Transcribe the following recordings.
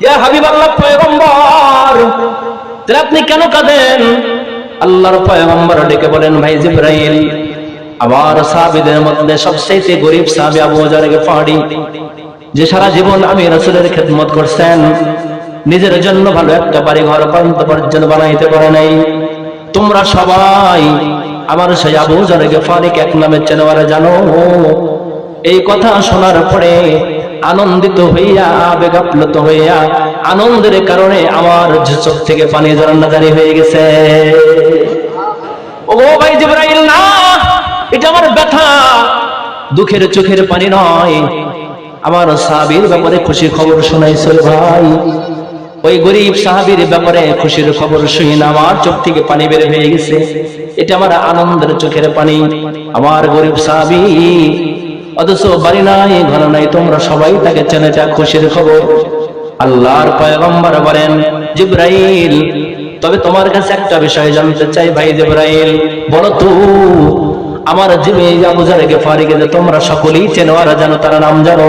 ইয়া হাবিবাল্লাহ পয়গম্বর, তাহলে আপনি কেন কাঁদেন? আল্লাহর পয়গম্বর ডেকে বলেন, ভাই জিবরাইল, আমার সাহাবীদের মধ্যে সবচেয়ে গরীব সাহাবী আবু যর গিফারি, যে সারা জীবন আমি রাসূলের খেদমত করছেন, নিজের জন্য ভালো একটা বাড়ি ঘর পর্যন্ত বানাইতে পারে নাই। তোমরা সবাই আমার সেই আবু যর গিফারিকে এক নামে চেনার জানো। এই কথা শোনার পরে আনন্দিত হইয়া, আবেগাপ্লুত হইয়া, আনন্দের কারণে আমার চোখ থেকে পানি ঝরনাজারি হয়ে গেছে। ও ভাই জিবরাইল, না, এটা আমার ব্যথা, দুঃখের চোখের পানি নয়, আমার সাহাবীর ব্যাপারে খুশির খবর শোনাইছিল ভাই। ওই গরিব সাহাবীর ব্যাপারে খুশির খবর শুনে আমার চোখ থেকে পানি বের হয়ে গেছে। এটা আমার আনন্দের চোখের পানি, আমার গরিব সাহাবী, অথচ বাড়ি নাই, ঘর নাই, তোমরা সবাই তাকে চেনে, যা খুশির খবর। আল্লাহর পয়গম্বর বলেন, জিবরাইল, তবে তোমার কাছে একটা বিষয় জানতে চাই ভাই জিবরাইল, বলো তো, আমার আবু যর গিফারিকে যে তোমরা সকলেই চেনো আর জানো, তার নাম জানো,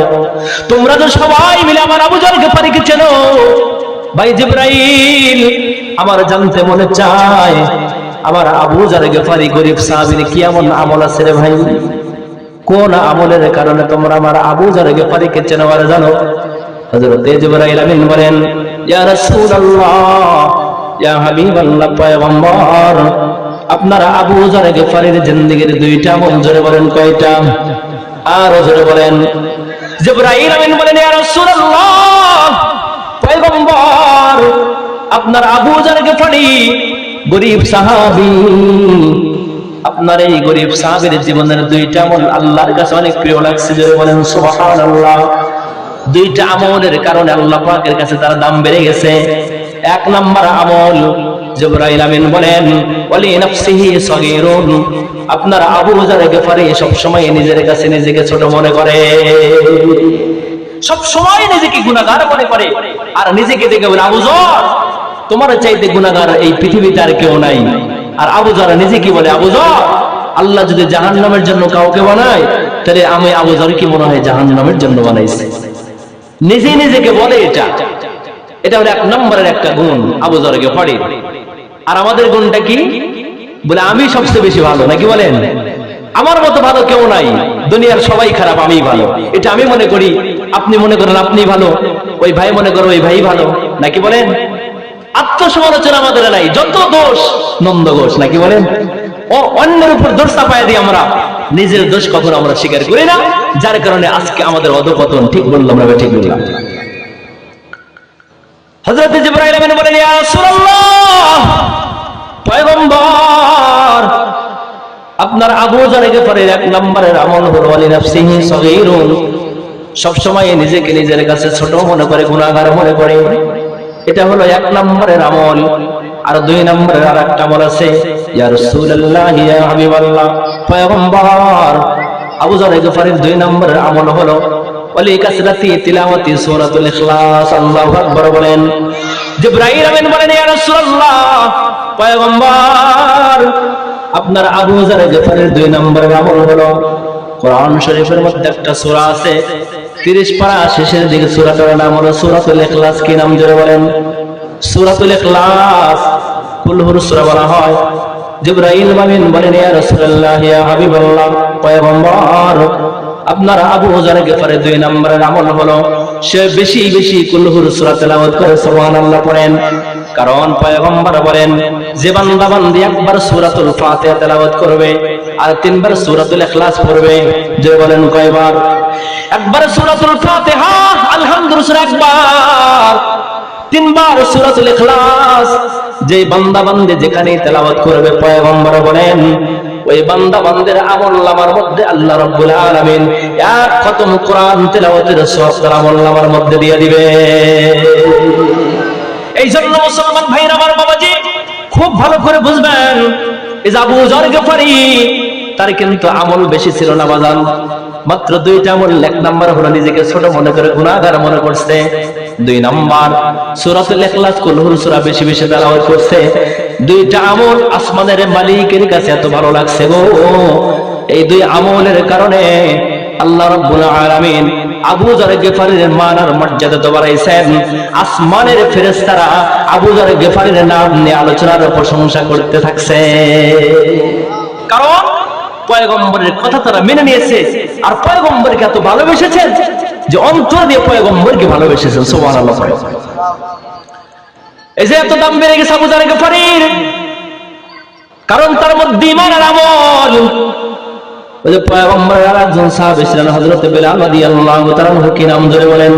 তোমরা তো সবাই মিলে আমার আবু যর গিফারিকে চেনো, ভাই জিবরাইল, আমার জানতে মনে চায় আমার আবু যর গিফারি গরিব সাহাবীর কি এমন আমল আছে রে ভাই? কোন আমলের কারণে তোমরা আমার আবু যর গিফারিকে চেনো আর জানো? হযরত জিবরাইল আমিন বলেন, ইয়া রাসূলুল্লাহ, ইয়া হাবিবাল্লাহ পয়গম্বর, আপনারা আবু যর গিফারির জিন্দেগীর দুইটা আমল, জোরে বলেন কয়টা? আর জোরে বলেন। জিবরাইল আমিন বলেন, ইয়া রাসূলুল্লাহ পয়গম্বর, আপনার আবু যর গিফারি গরিব সাহাবী, আপনার এই গরিব সাহাবীর জীবনের দুইটা আমল আল্লাহর কাছে অনেক প্রিয় লাগছে, জোরে বলেন সুবহানাল্লাহ। দুইটা আমলের কারণে আল্লাহ পাকের কাছে তার দাম বেড়ে গেছে। এক নাম্বার আমল, জিবরাইল আমিন বলেন, ওয়ালি নাফসিহি সগীরুন, আপনার আবু যর গিফারি সব সময় নিজের কাছে নিজেকে ছোট মনে করে, সব সময় নিজেকে গুনাহগার মনে করে, আর নিজেকে দেখে বলে, আবু যর, তোমার চাইতে গুনাহগার এই পৃথিবীতে আর কেউ নাই। আর আবু যর নিজে কি বলে, আবু যর, আল্লাহ যদি জাহান্নামের জন্য কাউকে বানায়, তাহলে আমি আবু যর কি মনে হয় জাহান্নামের জন্য বানাইছে, নিজে নিজেকে বলে। এটা হলো এক নম্বরের একটা গুণ আবু যর গিফারি। আর আমাদের গুণটা কি? বলে আমি সবচেয়ে বেশি ভালো, নাকি বলেন? আমার মতো ভালো কেউ নাই, দুনিয়ার সবাই খারাপ, আমি ভালো, এটা আমি মনে করি। আপনি মনে করেন আপনি ভালো, ওই ভাই মনে করো ওই ভাই ভালো, নাকি বলেন? আত্মসমালোচনা আমাদের নাই, যত দোষ নন্দ ঘোষ, নাকি বলেন? ও অন্যের উপর দোষ চাপায় দিই আমরা, নিজের দোষ কখনো আমরা স্বীকার করি না, যার কারণে আজকে আমাদের অধঃপতন। ঠিক বললাম না? ঠিক বললাম। হযরত জিবরাইল আমিন বলেন, ইয়া রাসূলুল্লাহ পয়গম্বর, আপনার আবু যর গিফারির এক নম্বরের আমল হলো ওয়ালি নাফসিহি সগীরুন, সব সময় নিজেকে নিজের কাছে ছোট মনে করে, গুনাহগার মনে করে, এটা হলো এক নম্বরের আমল। আর দুই নম্বরের আরেকটা আমল আছে, ইয়া রাসূলুল্লাহ, ইয়া হাবিবাল্লাহ পয়গম্বর, আবু যর গিফারির দুই নম্বরের আমল হলো ওয়ালি কাসরাতি তিলাওয়াতি সূরাতুল ইখলাস। আল্লাহু আকবার বলেন। জিবরাইল আমিন বলেন, ইয়া রাসূলুল্লাহ পয়গম্বর, আপনার আবু যর গিফারির দুই নম্বরের আমল হলো, কোরআন শরীফের মধ্যে একটা সূরা আছে 30 পারা শেষের দিকে, সূরাটার নাম হলো সূরাতুল ইখলাস। কি নাম জোরে বলেন? সূরাতুল ইখলাস। কুলহুর সূরা বলা হয়। জিবরাইল আমিন বলেন, ইয়া রাসূলুল্লাহ, ইয়া হাবিবাল্লাহ পয়গম্বর, আপনার আবু যর গিফারির দুই নম্বরের আমল হলো সে বেশি বেশি কুলহুর সূরা তেলাওয়াত করে সুবহানাল্লাহ পড়েন। কারণ পয়গম্বর বলেন, যে বান্দা বান্দি একবার সূরাতুল ফাতিহা তেলাওয়াত করবে আর 3 বার সূরাতুল ইখলাস পড়বে, যে বলেন কয়বার? একবার সূরাতুল ফাতিহা আলহামদুলিল্লাহ একবার, 3 বার সূরাতুল ইখলাস, যে বান্দা বান্দি যেখানে তেলাওয়াত করবে, পয়গম্বর বলেন ওই বান্দা বান্দির আমলনামার মধ্যে আল্লাহ রাব্বুল আলামিন এক খতম কোরআন তেলাওয়াতের সওয়াব তার আমলনামার মধ্যে দিয়ে দিবে। এই জন্য মুসলমান ভাইরা আমার, বাবাজি খুব ভালো করে বুঝবেন, এই যে আবু যর গিফারি, তার কিন্তু আমল বেশি ছিল না বাজান, মাত্র দুইটা আমল। এক নাম্বার হলো নিজেকে ছোট মনে করে গুনাহগার মনে করছে, দুই নাম্বার সূরাতুল ইখলাস কুলহুর সূরা বেশি বেশি তেলাওয়াত করছে। দুইটা আমল আসমানের মালিকের কাছে এত ভালো লাগছে গো, এই দুই আমলের কারণে আল্লাহ রাব্বুল আলামিন আবু যর গিফারির মানার মর্যাদা তো বাড়াইছেন। আসমানের ফেরেশতারা আবু যর গিফারির নাম নিয়ে আলোচনার প্রশংসা করতে থাকছে, কারণ পয়গম্বরের কথা তারা মেনে নিয়েছে আর পয়গম্বরকে এত ভালোবেসেছেন যে অন্তর দিয়ে পয়গম্বরকে ভালোবেসেছেন। সুবহানাল্লাহ। এই যে এত দাম বেড়ে গেছে আবু যর গিফারির, কারণ তার মধ্যে ঈমান আর আমল। ওই যে পয়গম্বরের আরেকজন সাহাবী ছিলেন হযরত বিলাল রাদিয়াল্লাহু তাআলা আনহু, কি নাম ধরে বলেন?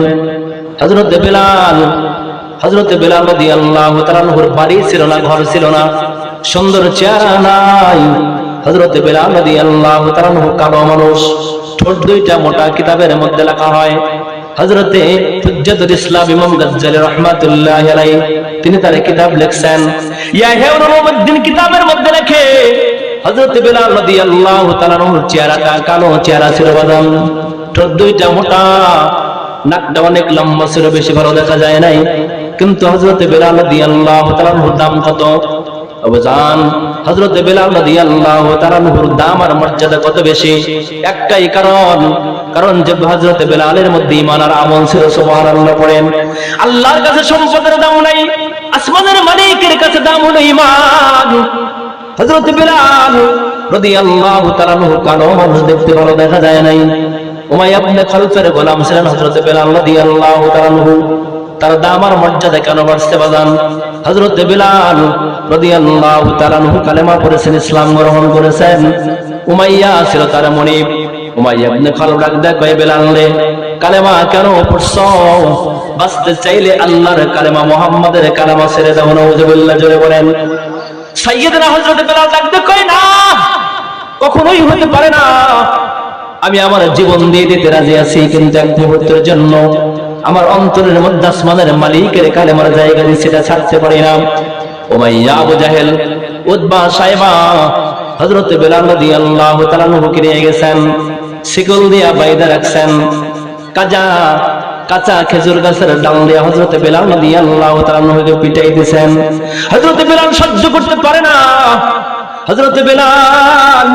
হযরত বিলাল। হযরত বিলাল রাদিয়াল্লাহু তাআলা আনহুর বাড়ি ছিল না, ঘর ছিল না, সুন্দর চেহারা নাই। হযরত বিলাল রাদিয়াল্লাহু তাআলা আনহু কালো মানুষ, ঠোঁট দুইটা মোটা, কিতাবের মধ্যে লেখা হয় হযরতে হুজ্জাতুল ইসলাম ইমাম গাজ্জালী রাহমাতুল্লাহি আলাইহি তিনি তার কিতাব লিখছেন, ইহয়া উলুমুদ্দিন কিতাবের মধ্যে লেখে হযরত বিলাল রাদিয়াল্লাহু তাআলা আনহুর চেহারাটা কালো চেহারা ছিল বাদাম, ঠোঁট দুইটা মোটা, নাকটা অনেক লম্বা ছিল, বেশি ভালো দেখা যায় নাই। কিন্তু হযরত বিলাল রাদিয়াল্লাহু তাআলা আনহুর দাম কত আবুজান? হযরত বিলাল রাদিয়াল্লাহু তাআলা আনহুর দাম আর মর্যাদা কত বেশি? একটাই কারণ যে হযরত বিলালের মধ্যে ঈমান আর আমল ছিল। সুবহানাল্লাহ পড়েন। আল্লাহর কাছে সম্পদের দাম নাই, আসমানের মালিকের কাছে দাম হলো ঈমান। হযরত বিলাল রাদিয়াল্লাহু তাআলা আনহু কালো মানুষ, দেখতে ভালো দেখা যায় নাই। উমাইয়া ইবনে খালফের গোলাম ছিলেন হযরত বিলাল রাদিয়াল্লাহু তাআলা আনহু। তার দাম আর মর্যাদা কেন বাড়ছে বাজান? হযরত বিলাল রাদিয়াল্লাহু তাআলা আনহু কালেমা পড়েছেন, ইসলাম গ্রহণ করেছেন। উমাইয়া ছিল তার মনিব। উমাইয়া ইবনে খালফ ডাক দেয়, কয় বিলাল রে, কালেমা কেন পড়ছো? বাঁচতে চাইলে আল্লাহর কালেমা, মুহাম্মাদের কালেমা ছেড়ে দাও। নাউযুবিল্লাহ, জোরে বলেন। সাইয়্যিদনা হযরত বিলাল ডাক দেয়, কয় না, কখনোই হতে পারে না, আমি আমার জীবন দিয়ে দিতে রাজি আছি, কিন্তু এক মুহূর্তের জন্য আমার অন্তরের মধ্যে আসমানের মালিকের কালেমার জায়গা দিয়ে সেটা ছাড়তে পারি না। উমাইয়া, আবু জাহেল, উতবা, সাইবা হযরত বিলাল রাদিয়াল্লাহু তাআলা আনহুকে নিয়ে গেছেন, শিকল দিয়া বাইদা রাখছেন, কাঁচা খেজুর গাছের ডাল দিয়ে হযরত বিলাল রাদিয়াল্লাহু তাআলা আনহুকে পিটাই দিয়েছেন। হযরত বিলাল সহ্য করতে পারে না। হযরত বিলাল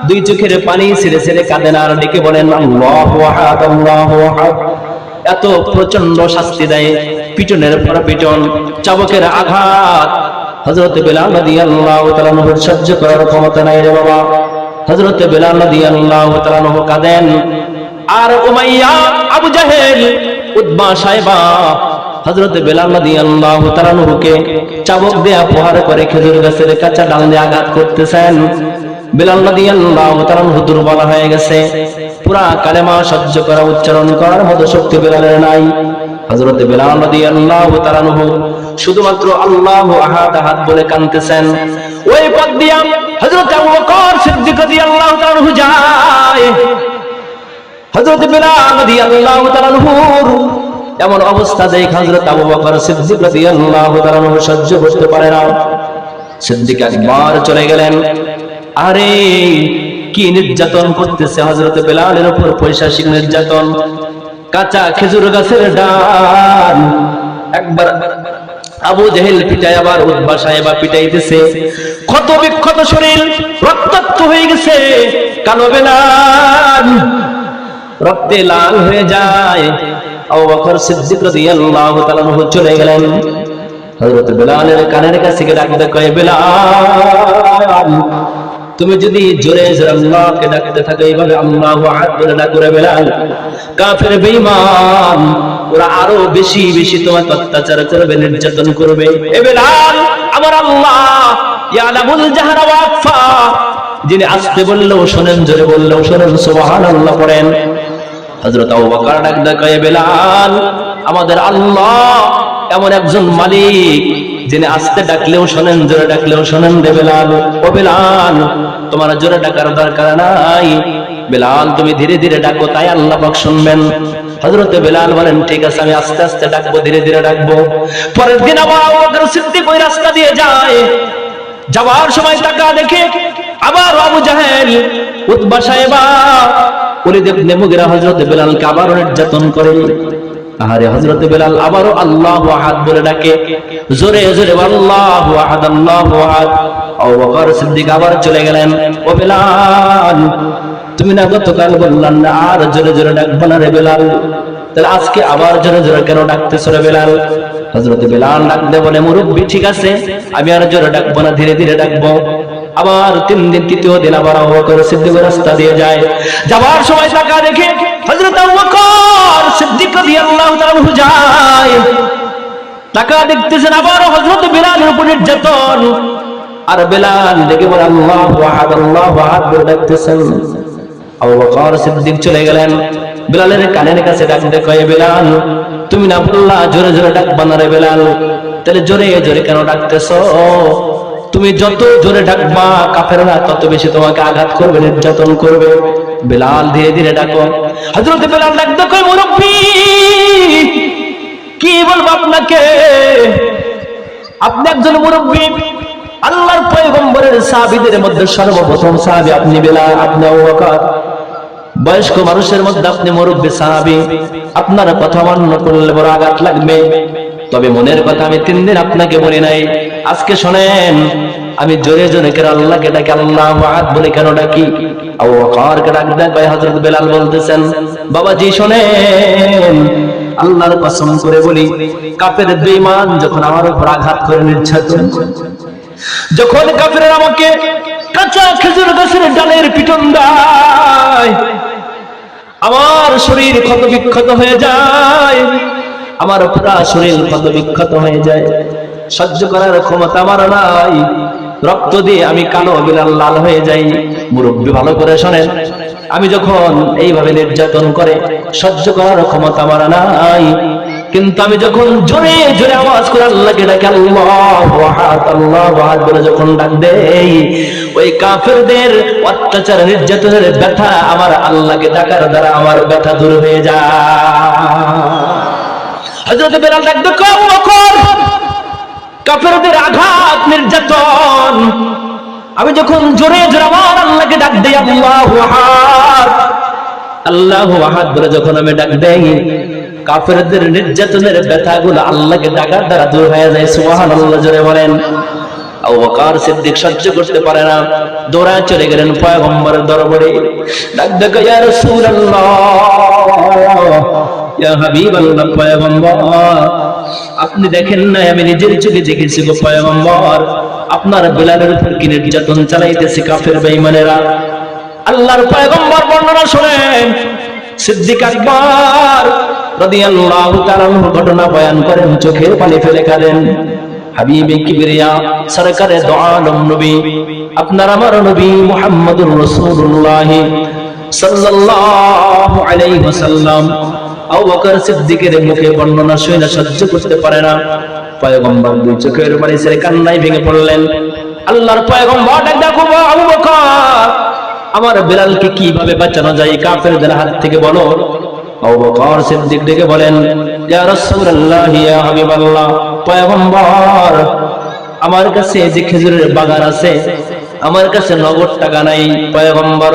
দুই চোখের পানি ছেড়ে ছেড়ে কাঁদেন আর ডেকে বলেন, আল্লাহু আহাদ, আল্লাহু আহাদ। এত প্রচন্ড শাস্তি দেয়, পিটনের পর পিটন, চাবুকের আঘাত। হযরত বিলাল রাদিয়াল্লাহু তাআলা আনহুর সহ্য করার ক্ষমতা নাই রে বাবা। হযরত বিলাল রাদিয়াল্লাহু তাআলা আনহু কাঁদেন, আর উমাইয়া, আবু জাহেল, উতবা, সাইবা হযরত বিলাল রাদিয়াল্লাহু তাআলা আনহুকে চাবুক দিয়ে প্রহার করে খেজুর গাছের কাঁচা ডাল দিয়ে আঘাত করতেছেন। বিলাল রাদিয়াল্লাহু তাআলা আনহু দুর্বল হয়ে গেছে, পুরা কালেমা সহ্য করা, উচ্চারণ করার মতো শক্তি বিলালের নাই। হযরত বিলাল রাদিয়াল্লাহু তাআলা আনহু শুধুমাত্র আল্লাহু আহাদ আহাদ বলে কাঁদতেছেন। ওই পথ দিয়া হযরত আবু বকর সিদ্দিক রাদিয়াল্লাহু তাআলা আনহু যায়। হযরত বিলাল রাদিয়াল্লাহু তাআলা আনহুর এমন অবস্থা দেখে হযরত আবু বকর সিদ্দিক রাদিয়াল্লাহু তাআলা আনহু সহ্য করতে পারে না। সিদ্দিক একবার চলে গেলেন। আরে কি নির্যাতন করতেছে হযরত বিলালের উপর, পৈশাচিক নির্যাতন। কাঁচা খেজুর গাছের ডাল একবার আবু জেহেল পিটায়, আবার উতবা সাহেবা পিটাইতেছে। ক্ষত বিক্ষত শরীর, রক্তাক্ত হয়ে গেছে। কালো বিলাল রক্তে লাল হয়ে যায়। আবু বকর সিদ্দিক রাদিয়াল্লাহু তাআলা আনহু চলে গেলেন। হযরত বিলালের কানের কাছে গিয়ে ডাকতে কয়, বিলাল, তুমি যদি জোরে জোরে আল্লাহকে ডাকতে থাকো, এইভাবে আল্লাহু আহাদ বলে ডাকো রে বিলাল, কাফের বেঈমান ওরা আরো বেশি বেশি তোমাকে অত্যাচার করবে, নির্যাতন করবে। এ বিলাল, আমার আল্লাহ ইয়ালামুল জাহরা ওয়া আখফা, যিনি আস্তে বললেও শোনেন, জোরে বললেও শোনেন। সুবহানাল্লাহ পড়েন। হযরত আবু বকর ডাক দেয়, কয় বিলাল, আমাদের আল্লাহ এমন একজন মালিক যিনি আস্তে ডাকলেও শোনেন, জোরে ডাকলেও শোনেন রে বিলাল। ও বিলাল, তোমার জোরে ডাকার দরকার নাই, বিলাল তুমি ধীরে ধীরে ডাকো, তাই আল্লাহ পাক শুনবেন। হযরত বিলাল বলেন, ঠিক আছে, আমি আস্তে আস্তে ডাকবো, ধীরে ধীরে ডাকবো। পরের দিন আবার আবু বকর সিদ্দিক ওই রাস্তা দিয়ে যায়। যাওয়ার সময় টাকা দেখে আবার আবু জাহেল, উতবা সাহেবা, ওলিদ ইবনে মুগিরা হযরত বিলালকে আবারও নির্যাতন করে। আরে হযরত বিলাল আবারও আল্লাহু আহাদ বলে ডাকে, জোরে জোরে আল্লাহু আহাদ, আল্লাহু আহাদ। আবু বকর সিদ্দিক আবার চলে গেলেন। ও বিলাল, তুমি না গতকাল বললাম না আর জোরে জোরে ডাকবো না রে বেলাল, তাহলে আজকে আবার জোরে জোরে কেন ডাকতেছো রে বেলাল? হযরত বেলাল ডাকতে বলে, মুরব্বি ঠিক আছে, আমি আর জোরে ডাকবো না, ধীরে ধীরে ডাকবো। আবার 3 দিন, তৃতীয় দিন আবার আবু বকর সিদ্দিক রাস্তা দিয়ে যায়, যাবার সময় তাকা দেখে হযরত আবু বকর সিদ্দিক রাদিয়াল্লাহু তাআলা যায়, তাকা দেখতেছেন আবার হযরত বেলালের উপর নির্যাতন, আর বেলাল দেখে বলে আল্লাহু আহাদ আল্লাহু আহাদ বলে ডাকতেছেন। আবু বকর সিদ্দিক চলে গেলেন, বেলালের কানের কাছে ডাকতে কয়, বেলাল তুমি না বললা জোরে জোরে ডাকবা না রে বেলাল, তাহলে জোরে জোরে কেন ডাকতেছো? তুমি যত জোরে ডাকবা কাফেররা তত বেশি তোমাকে আঘাত করবে, নির্যাতন করবে। বেলাল ধীরে ধীরে ডাকো। হযরত বেলাল ডাকতে কয়, মুরব্বি কি বলবো আপনাকে, আপনি একজন মুরব্বি, আল্লাহর পয়গম্বরের সাহাবীদের মধ্যে সর্বপ্রথম সাহাবী আপনি বেলাল, আপনি আবু বকর, বয়স্ক মানুষের মধ্যে আপনি মুরব্বি সাহাবী, আপনার কথা মান্য করলে বড় আঘাত লাগবে। তবে মনের কথা আমি 3 দিন আপনাকে বলি নাই, আজকে শোনেন, আমি জোরে জোরে কেন আল্লাহকে ডাকি, আল্লাহু আহাদ বলে কেন ডাকি? আবু বকরকে ডাক দেয়, ভাই হযরত বেলাল বলতেছেন, বাবাজি শোনেন, আল্লাহর কসম করে বলি, কাফের বেঈমান যখন আমার উপর আঘাত করে নির্যাতন করে, যখন কাফেররা আমাকে কাঁচা খেজুর গাছের ডালের পিটন দেয়, আমার শরীর ক্ষত বিক্ষত হয়ে যায়, আমার পুরা শরীর ক্ষত বিক্ষত হয়ে যায়, সহ্য করার ক্ষমতা আমার নাই, রক্ত দিয়ে আমি কালো বিলাল লাল হয়ে যাই। মুরব্বি ভালো করে শোনেন, আমি যখন এইভাবে নির্যাতন করে সহ্য করার ক্ষমতা আমার নাই, কিন্তু আমি যখন জোরে জোরে আওয়াজ করে আল্লাহকে ডাকি, আল্লাহু আহাদ আল্লাহু আহাদ বলে যখন ডাক দেই, ওই কাফেরদের অত্যাচার নির্যাতনের ব্যথা আমার আল্লাহকে ডাকার দ্বারা আমার ব্যথা দূর হয়ে যায়। হযরত বেলাল ডাক দেয়, আবু বকর, কাফেরদের আঘাত নির্যাতন আমি যখন জোরে জোরে আমার আল্লাহকে ডাক দেই, আল্লাহু আহাদ আল্লাহু আহাদ বলে যখন আমি ডাক দেই, কাফেরদের নির্যাতনের ব্যথাগুলো আল্লাহকে ডাকার দ্বারা দূর হয়ে যায়। সুবহানাল্লাহ জোরে বলেন। আবু বকর সিদ্দিক সহ্য করতে পারে না, দৌড়ায় চলে গেলেন পয়গম্বরের দরবারে, ডাক দেয়, ইয়া রাসূলুল্লাহ, ইয়া হাবিবাল্লাহ, পয়গম্বর আপনি দেখেন না, আমি নিজের চোখে দেখেছি গো পয়গম্বর, আপনার বেলালের উপর কি নির্যাতন চালাইতেছে কাফের বেঈমানেরা। আল্লাহর পয়গম্বর বর্ণনা শুনেন, সিদ্দিক আকবর রাদিয়াল্লাহু তাআলা ঘটনা বয়ান করেন, চোখের পানি ফেলে কাঁদেন। হাবিবে কিবরিয়া সরকারে দো আলম নবী, আপনার আমার নবী মুহাম্মদুর রাসূলুল্লাহ সাল্লাল্লাহু আলাইহি ওয়াসাল্লাম আবু বকর সিদ্দিকের মুখে বর্ণনা শুনে সহ্য করতে পারে না, পয়গম্বর দুই চোখের পানি ছেড়ে কান্নায় ভেঙে পড়লেন। আল্লাহর পয়গম্বর ডাক দেখো, আবু বকর আমার বেলালকে কিভাবে বাঁচানো যায় কাফেরদের হাত থেকে বলো। আবু বকর সিদ্দিক ডেকে বলেন, ইয়া রাসূলুল্লাহ, ইয়া হাবিবাল্লাহ, পয়গম্বর আমার কাছে যে খেজুরের বাগান আছে, আমার কাছে নগদ টাকা নাই পয়গম্বর,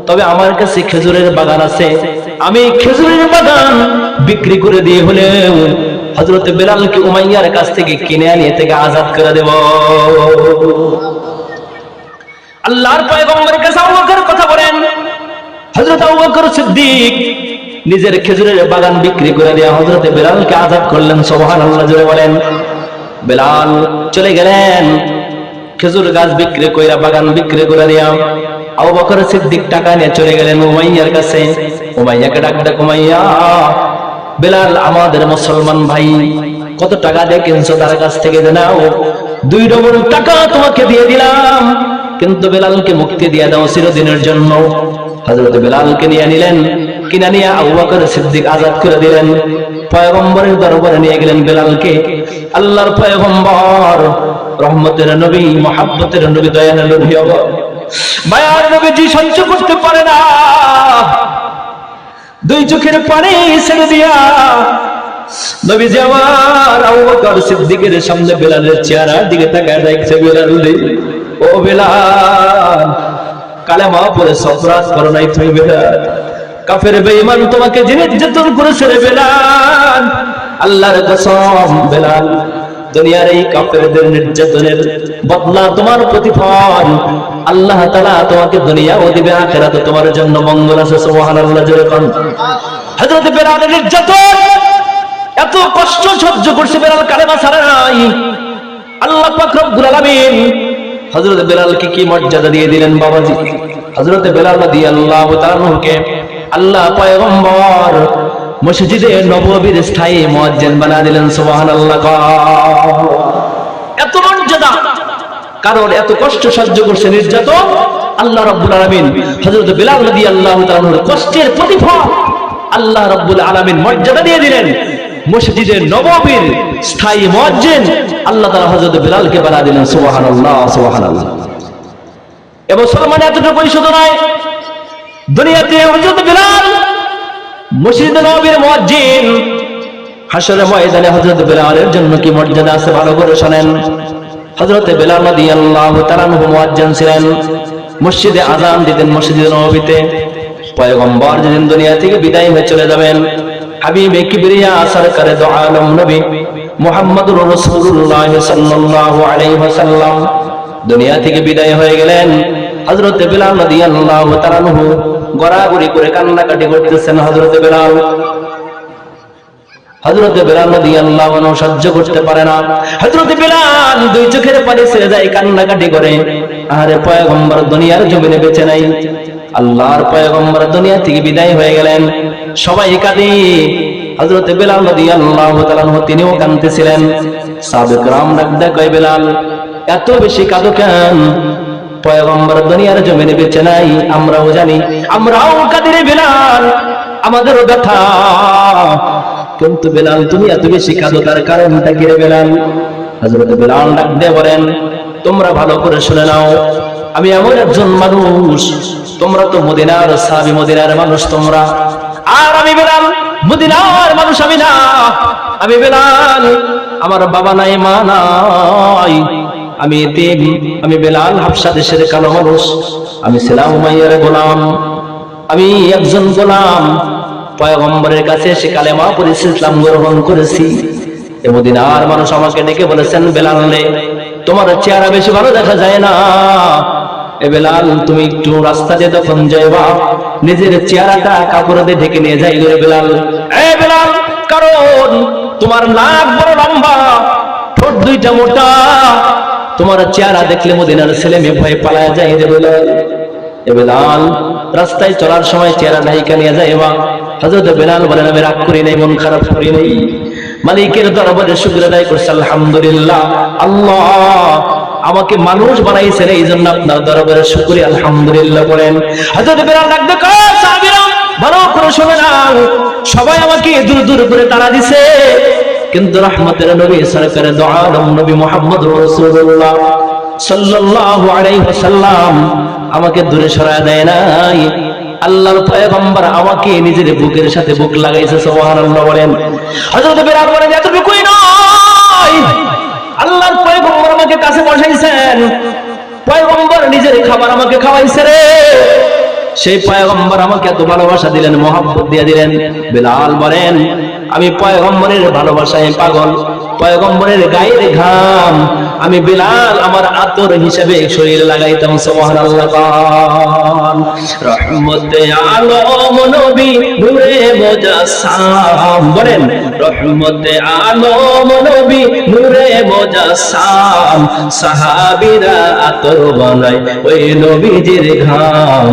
তবে আমার কাছে খেজুরের বাগান আছে, আমি খেজুরের বাগান বিক্রি করে দিয়ে হলেও হযরত বেলালকে উমাইয়ার কাছ থেকে কিনে আনিয়ে থেকে আজাদ করে দেব। আল্লাহর পয়গম্বরের কাছে আবু বকর কথা বলেন। হযরত আবু বকর সিদ্দিক নিজের খেজুরের বাগান বিক্রি করে দিয়ে হযরত বেলালকে আজাদ করলেন। সুবহানাল্লাহ জোরে বলেন। বেলাল চলে গেলেন, খেজুর গাছ বিক্রি কইরা বাগান বিক্রি করে দিয়া আবু বকর সিদ্দিক টাকা নিয়ে চলে গেলেন উমাইয়ার কাছে। উমাইয়াকে ডাক দেয়, উমাইয়া, বেলাল আমাদের মুসলমান ভাই, কত টাকা দিয়ে কিনছো তার কাছ থেকে নাও, 2 ডবল টাকা তোমাকে দিয়ে দিলাম, কিন্তু বেলালকে মুক্তি দিয়ে দাও চিরদিনের জন্য। হযরত বেলালকে নিয়ে নিলেন, কিনা নিয়ে আবু বকর সিদ্দিক আজাদ করে দিলেন। পয়গম্বরের দরবারে নিয়ে গেলেন বেলালকে। আল্লাহর পয়গম্বর রহমতের নবী, মহব্বতের নবী, দয়ার নবী, মায়ার নবীজি সহ্য করতে পারে না, 2 চোখের পানি ছেড়ে দিয়া নবীজি আমার আবু বকর সিদ্দিকের সামনে বেলালের চেহারার দিকে তাকায় দেখছে। বেলাল রে, ও বেলাল, কালেমা পড়ে সফরাত করো নাই তুমি বেলাল, কাফের বেঈমান তোমাকে যে নির্যাতন করেছে রে বেলাল, আল্লাহর কসম বেলাল, দুনিয়ার এই কাফেরদের নির্যাতনের বদলা তোমার প্রতিফল আল্লাহ তাআলা তোমাকে দুনিয়াও দিবে, আখিরাতে তোমার জন্য মঙ্গল আছে। সুবহানাল্লাহ জোরে কোন। হযরত বেলালের নির্যাতন এত কষ্ট সহ্য করছে বেলাল, কালেমা ছাড়ে নাই। আল্লাহ পাক রব্বুল আলামিন হযরত বেলালকে কি মর্যাদা দিয়ে দিলেন বাবাজি। হযরত বেলাল রাদিয়াল্লাহু তাআলাকে আল্লাহ পয়গম্বর মসজিদে নববীর স্থায়ী মুয়াজ্জিন বানিয়ে দিলেন। সুবহানাল্লাহ। এত মর্যাদা, কারণ এত কষ্ট সহ্য করছে নির্যাতন। আল্লাহ রাব্বুল আলামিন হযরত বেলাল রাদিয়াল্লাহু তাআলার কষ্টের প্রতিফল আল্লাহ রাব্বুল আলামিন মর্যাদা দিয়ে দিলেন। মসজিদে নববীর স্থায়ী মুয়াজ্জিন আল্লাহ তাআলা হযরত বেলালকে বানিয়ে দিলেন। সুবহানাল্লাহ সুবহানাল্লাহ। এ মুসলমান এতটুকুই শুধু নয়, দুনিয়াতে হযরত বেলাল মসজিদে নববীর মুয়াজ্জিন, হাশরের ময়দানে হযরত বেলালের জন্য কি মর্যাদা আছে ভালো করে শুনেন। হযরত বেলাল রাদিয়াল্লাহু তাআলা মুয়াজ্জিন ছিলেন, মসজিদে আযান দিতেন মসজিদে নববীতে। পয়গম্বর যেদিন দুনিয়া থেকে বিদায় হয়ে চলে যাবেন, হাবিবে কিবরিয়া সরকারে দো আলম নবী মুহাম্মদুর রাসূলুল্লাহ সাল্লাল্লাহু আলাইহি ওয়াসাল্লাম দুনিয়া থেকে বিদায় হয়ে গেলেন। হযরত বেলাল রাদিয়াল্লাহু তাআলা গড়াগড়ি করে কান্নাকাটি করতেছেন। হযরত বেলাল রাদিয়াল্লাহু আনহু সহ্য করতে পারে না। হযরত বেলাল দুই চোখের পানি ছেড়ে যায়, কান্নাকাটি করে। আরে পয়গম্বর দুনিয়ার জমিনে বেঁচে নাই, আল্লাহর পয়গম্বর দুনিয়া থেকে বিদায় হয়ে গেলেন। সবাই কাঁদে। হযরত বেলাল রাদিয়াল্লাহু তাআলা তিনিও কাঁদতেছিলেন। সাহাবায়ে কেরাম ডাকতে কয়, বেলাল এত বেশি কাঁদো কেন? পয়গম্বর দুনিয়ার জমিনে বেঁচে নাই, আমরাও জানি, আমরাও কাঁদি রে বেলাল, আমাদেরও ব্যথা। কিন্তু বেলাল তুমি এত বেশি কাঁদো, তার কারণটা কি রে বেলাল? হযরত বেলাল ডাকতে বলেন, তোমরা ভালো করে শুনে নাও, আমি এমন একজন মানুষ, তোমরা তো মদিনার সাহাবী, মদিনার মানুষ তোমরা, আর আমি বেলাল মদিনার মানুষ আমি না। আমি বেলাল, আমার বাবা নাই মা নাই, আমি এতিম। আমি বেলাল হাবশা দেশের কালো মানুষ, আমি ছিলাম উমাইয়ার গোলাম, আমি একজন গোলাম। পয়গম্বরের কাছে এসে কালেমা পড়েছি, ইসলাম গ্রহণ করেছি। এ মদিনার মানুষ আমাকে ডেকে বলেছেন, বেলাল রে তোমার চেহারা বেশি ভালো দেখা যায় না। এ বেলাল তুমি একটু রাস্তা দিয়ে যখন যাইবা, নিজের চেহারাটা কাপড় দিয়ে ঢেকে নিয়ে যাই রে বেলাল। এ বেলাল, কারণ তোমার নাক বড় লম্বা, ঠোঁট দুইটা মোটা, তোমার চেহারা দেখলে মদিনার ছেলে মেয়ে ভয়ে পালায় যায় রে বেলাল। এ বেলাল রাস্তায় চলার সময় চেহারা ঢাইকা নিয়ে যাইবা। হযরত বেলাল বলেন, আমি রাগ করি নাই, মন খারাপ করি নাই, মালিকের দরবারে শুকর আদায় করছি, আলহামদুলিল্লাহ, আল্লাহ আমাকে মানুষ বানাইছেন, এই জন্য আপনার দরবারে শুকরিয়া আলহামদুলিল্লাহ বলেন। হযরত বেলাল ডাকতে কয়, সাহাবীরা ভালো করে শুনে নাও, সবাই আমাকে দূর দূর করে তাড়া দিছে, কিন্তু রহমতের নবী সরকারে দো আলম নবী মুহাম্মদুর রাসূলুল্লাহ সাল্লাল্লাহু আলাইহি ওয়াসাল্লাম আমাকে দূরে সরায় দেয় নাই। আল্লাহর পয়গম্বর আমাকে নিজের বুকের সাথে বুক লাগাইছে। সুবহানাল্লাহ বলেন। হযরত বেলাল বলেন, এতটুকুই নয়, আল্লাহর পয়গম্বর আমাকে কাছে বসাইছেন, পয়গম্বর নিজের খাবার আমাকে খাওয়াইছে রে। সেই পয়গম্বর আমাকে এত ভালোবাসা দিলেন, মহব্বত দিয়ে দিলেন। বেলাল বলেন, আমি পয়গম্বরের ভালোবাসায় পাগল, পয়গম্বরের গায়ের ঘাম আমি বেলাল আমার আতর হিসেবে শরীরে লাগাইতাম। সুবহানাল্লাহ। রহমতে আলম নবী নূরে মুজাসসাম বলেন, রহমতে আলম নবী নূরে মুজাসসাম, সাহাবীরা আতর বানায় ওই নবীজির ঘাম,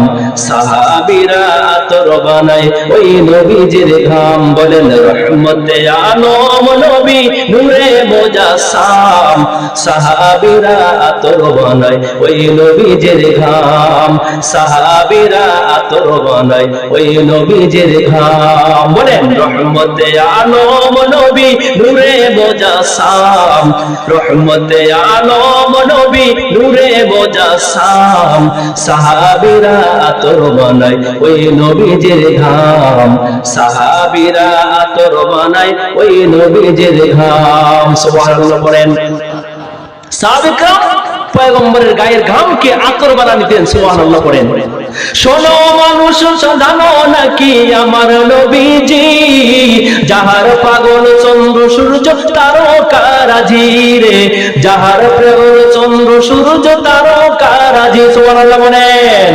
সাহাবীরা আতর বানায় ওই নবীজির ঘাম। বলেন, রহমতে আলম নবী নূরে মুজাসসাম, সাহাবীরা আতর বানায় ওই নবীজির ঘাম, সাহাবীরা আতর বানায় ওই নবীজির ঘাম। বলেন, রহমতে আলম নবী নূরে মুজাসসাম, রহমতে আলম নবী নূরে মুজাসসাম, সাহাবীরা আতর বানায় ওই নবীজির ঘাম, সাহাবীরা আতর বানায় ওই নবীজির ঘাম। সুবহানাল্লাহ বলেন। সাহাবায়ে কেরাম পয়গম্বরের গায়ের ঘামকে আতর বানানি দিতেন। সুবহানাল্লাহ পড়েন। শোনো মানুষ জানো নাকি আমার নবীজি, যাহার পাগল চন্দ্র সূর্য তারকারাজি রে, যাহার পাগল চন্দ্র সূর্য তারকারাজি। সুবহানাল্লাহ বলেন।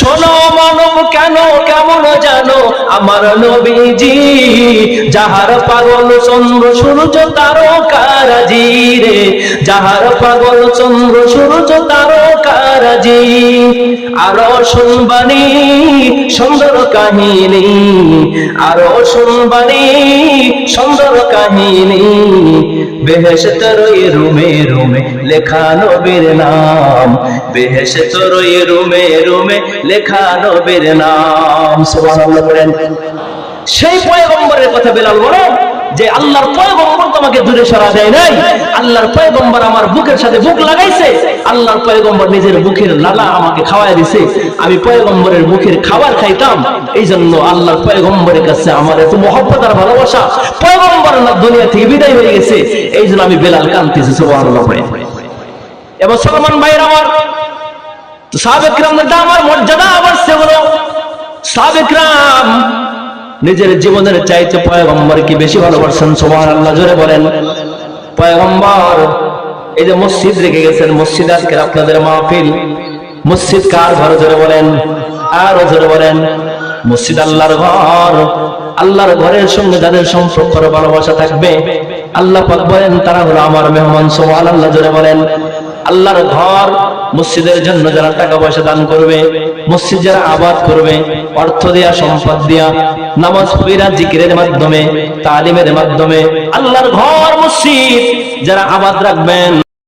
শোনো মানব কেন কেমন জানো আমার নবীজি, যাহার পাগল চন্দ্র সূর্য তারকারাজি রে, যাহার পাগল চন্দ্র সূর্য তারকারাজি। আরো শুনবানি সুন্দর কাহিনী, আরো শুনবানি সুন্দর কাহিনী, বেহেশতের ওই রুমে রুমে লেখা নবীর নাম, বেহেশতের ওই রুমে রুমে লেখা নবীর নাম। সুবহানাল্লাহ বলেন। সেই পয়গম্বরের কথা বেলাল বলো যে আল্লাহর পয়গম্বর তোমাকে দূরে সরা দেয় নাই, আল্লাহর পয়গম্বর আমার বুকের সাথে বুক লাগাইছে, আল্লাহর পয়গম্বর নিজের বুকের লালা আমাকে খাওয়ায় দিছে, আমি পয়গম্বরের মুখের খাবার খাইতাম, এই জন্য আল্লাহর পয়গম্বরের কাছে আমার এত মহব্বত আর ভালোবাসা। পয়গম্বর না দুনিয়া থেকে বিদায় হয়ে গেছে, এই জন্য আমি বেলাল কাঁদতেছি। সুবহানাল্লাহ। এবং মুসলমান ভাইরা আমার, সাহাবে কিরামদের আমার মর্যাদা আবার সেগুলো, সাহাবে কিরাম নিজের জীবনের চাইতে পয়গম্বরকে বেশি ভালোবাসেন। সুবহানাল্লাহ জোরে বলেন। পয়গম্বর এই যে মসজিদ রেখে গেছেন, মসজিদ আজকে আপনাদের মাহফিল, মসজিদ কার ঘর জোরে বলেন, আর জোরে বলেন। মসজিদ আল্লাহর ঘর, আল্লাহর ঘরের সঙ্গে যাদের সম্পর্ক ভালোবাসা থাকবে আল্লাহ পাক বলেন তারা হলো আমার মেহমান। সুবহানাল্লাহ জোরে বলেন। আল্লাহর ঘর মসজিদের জন্য যারা টাকা পয়সা দান করবে, মসজিদ যারা আবাদ করবে, অর্থ দেয়া সম্পদ দেয়া, নামাজ পড়া, জিকিরের মাধ্যমে, তালিমের মাধ্যমে, আল্লাহর ঘর মসজিদ যারা আবাদ রাখবেন,